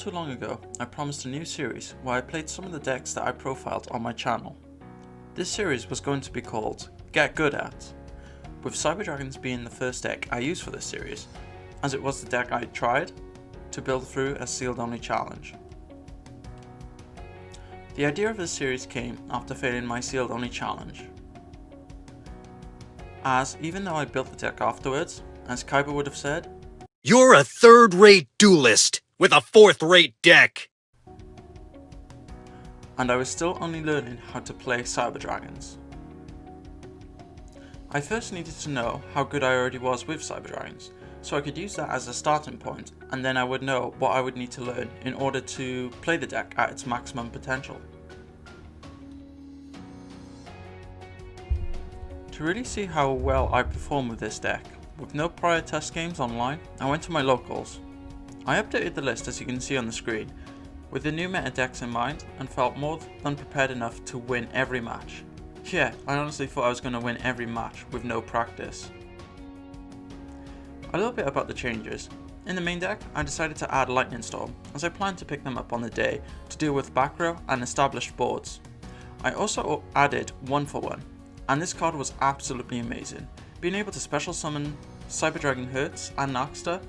too long ago, I promised a new series where I played some of the decks that I profiled on my channel. This series was going to be called Get Good At, with Cyber Dragons being the first deck I used for this series, as it was the deck I tried to build through a sealed only challenge. The idea of this series came after failing my sealed only challenge, as even though I built the deck afterwards, as Kaiba would have said, "You're a third-rate duelist with a fourth-rate deck!" and I was still only learning how to play Cyber Dragons. I first needed to know how good I already was with Cyber Dragons, so I could use that as a starting point, and then I would know what I would need to learn in order to play the deck at its maximum potential. To really see how well I perform with this deck, with no prior test games online, I went to my locals. I updated the list as you can see on the screen, with the new meta decks in mind, and felt more than prepared enough to win every match. Yeah, I honestly thought I was going to win every match with no practice. A little bit about the changes. In the main deck, I decided to add Lightning Storm, as I planned to pick them up on the day to deal with back row and established boards. I also added 1-for-1, and this card was absolutely amazing, being able to special summon Cyber Dragon Hertz and Narkster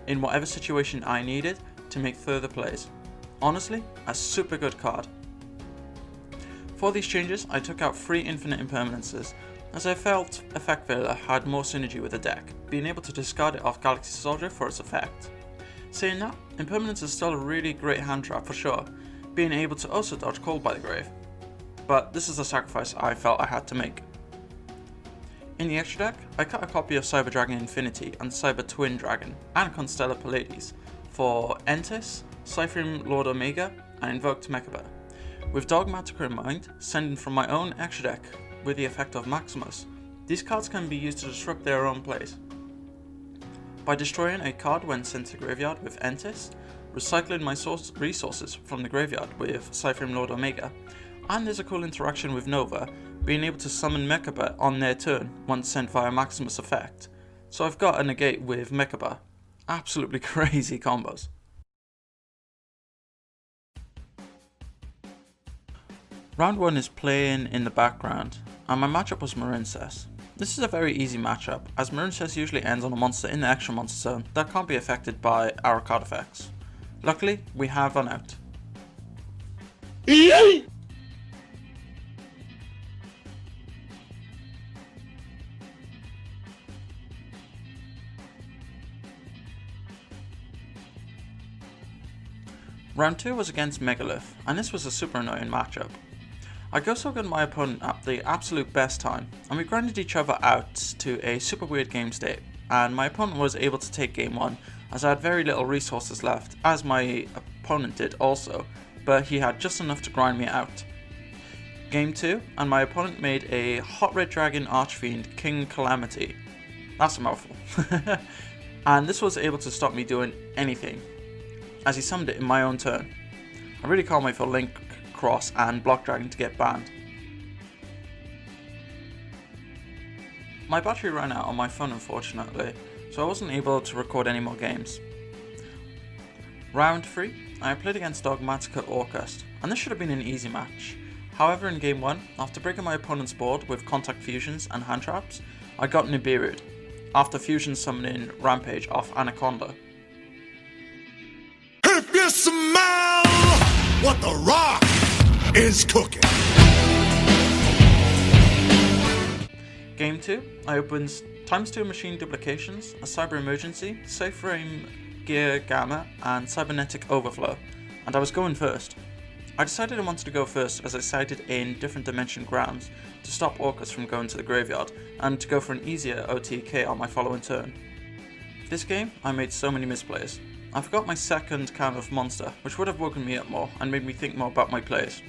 in whatever situation I needed to make further plays. Honestly, a super good card. For these changes, I took out 3 infinite impermanences, as I felt Effect Veiler had more synergy with the deck, being able to discard it off Galaxy Soldier for its effect. Saying that, impermanence is still a really great hand trap for sure, being able to also dodge Called by the Grave. But this is a sacrifice I felt I had to make. In the extra deck, I cut a copy of Cyber Dragon Infinity and Cyber Twin Dragon and Constellar Pallades for Entis, Cypherium Lord Omega, and Invoked Mechaba, with Dogmatica in mind, sending from my own extra deck with the effect of Maximus. These cards can be used to disrupt their own plays. By destroying a card when sent to graveyard with Entis, recycling my resources from the graveyard with Cypherium Lord Omega, and there's a cool interaction with Nova, being able to summon Mechaba on their turn once sent via Maximus effect. So I've got a negate with Mechaba. Absolutely crazy combos. Round 1 is playing in the background, and my matchup was Marincess. This is a very easy matchup, as Marincess usually ends on a monster in the extra monster zone that can't be affected by our card effects. Luckily, we have run out. Round 2 was against Megalith, and this was a super annoying matchup. I go so good my opponent at the absolute best time, and we grinded each other out to a super weird game state, and my opponent was able to take game 1 as I had very little resources left, as my opponent did also, but he had just enough to grind me out. Game 2, and my opponent made a Hot Red Dragon Archfiend King Calamity. That's a mouthful. And this was able to stop me doing anything, as he summoned it in my own turn. I really can't wait for Link, Cross and Block Dragon to get banned. My battery ran out on my phone unfortunately, so I wasn't able to record any more games. Round 3, I played against Dogmatica Orcust, and this should have been an easy match. However, in game 1, after breaking my opponent's board with contact fusions and hand traps, I got Nibiru'd, after fusion summoning Rampage off Anaconda. If you smell what the rock is cooking. Game 2, I opened ×2 Machine Duplications, a Cyber Emergency, Safe Frame Gear Gamma, and Cybernetic Overflow, and I was going first. I decided I wanted to go first as I sided in different dimension grounds to stop Orcus from going to the graveyard, and to go for an easier OTK on my following turn. This game, I made so many misplays. I forgot my second kind of monster, which would have woken me up more and made me think more about my plays.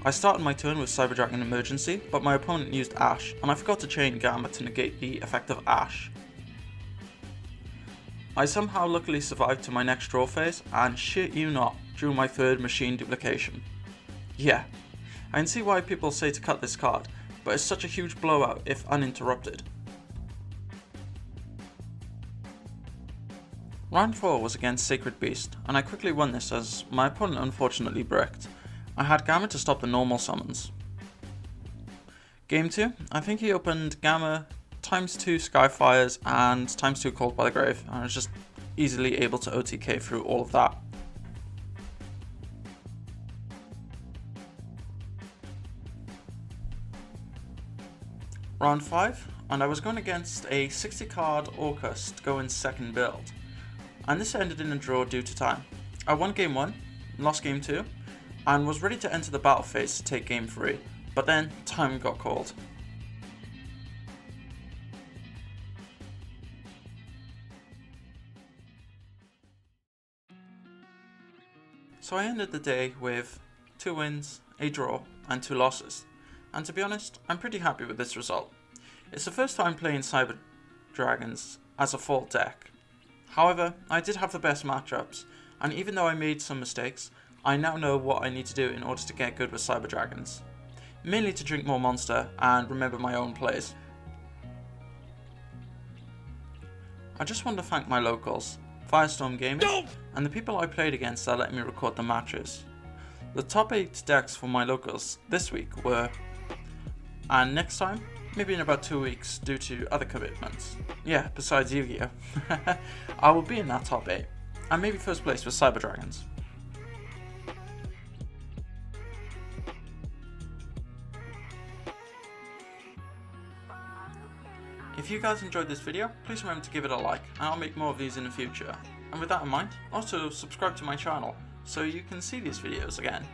I started my turn with Cyber Dragon Emergency, but my opponent used Ash, and I forgot to chain Gamma to negate the effect of Ash. I somehow luckily survived to my next draw phase, and shit you not, drew my third Machine Duplication. Yeah, I can see why people say to cut this card, but it's such a huge blowout if uninterrupted. Round 4 was against Sacred Beast, and I quickly won this as my opponent unfortunately bricked. I had Gamma to stop the normal summons. Game 2, I think he opened Gamma, ×2 Skyfires, and ×2 Called by the Grave, and I was just easily able to OTK through all of that. Round 5, and I was going against a 60 card Orcus to go in second build, and this ended in a draw due to time. I won game 1, lost game 2, and was ready to enter the battle phase to take game 3, but then time got called. So I ended the day with 2 wins, a draw, and 2 losses. And to be honest, I'm pretty happy with this result. It's the first time playing Cyber Dragons as a full deck. However, I did have the best matchups, and even though I made some mistakes, I now know what I need to do in order to get good with Cyber Dragons. Mainly to drink more Monster and remember my own plays. I just want to thank my locals, Firestorm Gaming, and the people I played against that let me record the matches. The top 8 decks for my locals this week were, and next time, maybe in about 2 weeks due to other commitments. Yeah, besides Yu-Gi-Oh! I will be in that top 8, and maybe first place with Cyber Dragons. If you guys enjoyed this video, please remember to give it a like, and I'll make more of these in the future. And with that in mind, also subscribe to my channel, so you can see these videos again.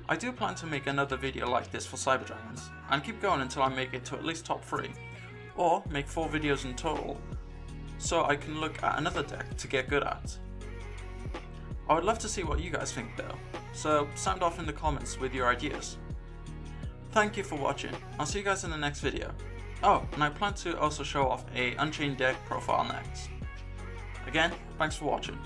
I do plan to make another video like this for Cyber Dragons, and keep going until I make it to at least top 3, or make 4 videos in total, so I can look at another deck to get good at. I would love to see what you guys think though, so sound off in the comments with your ideas. Thank you for watching, I'll see you guys in the next video. Oh, and I plan to also show off a Unchained deck profile next. Again, thanks for watching.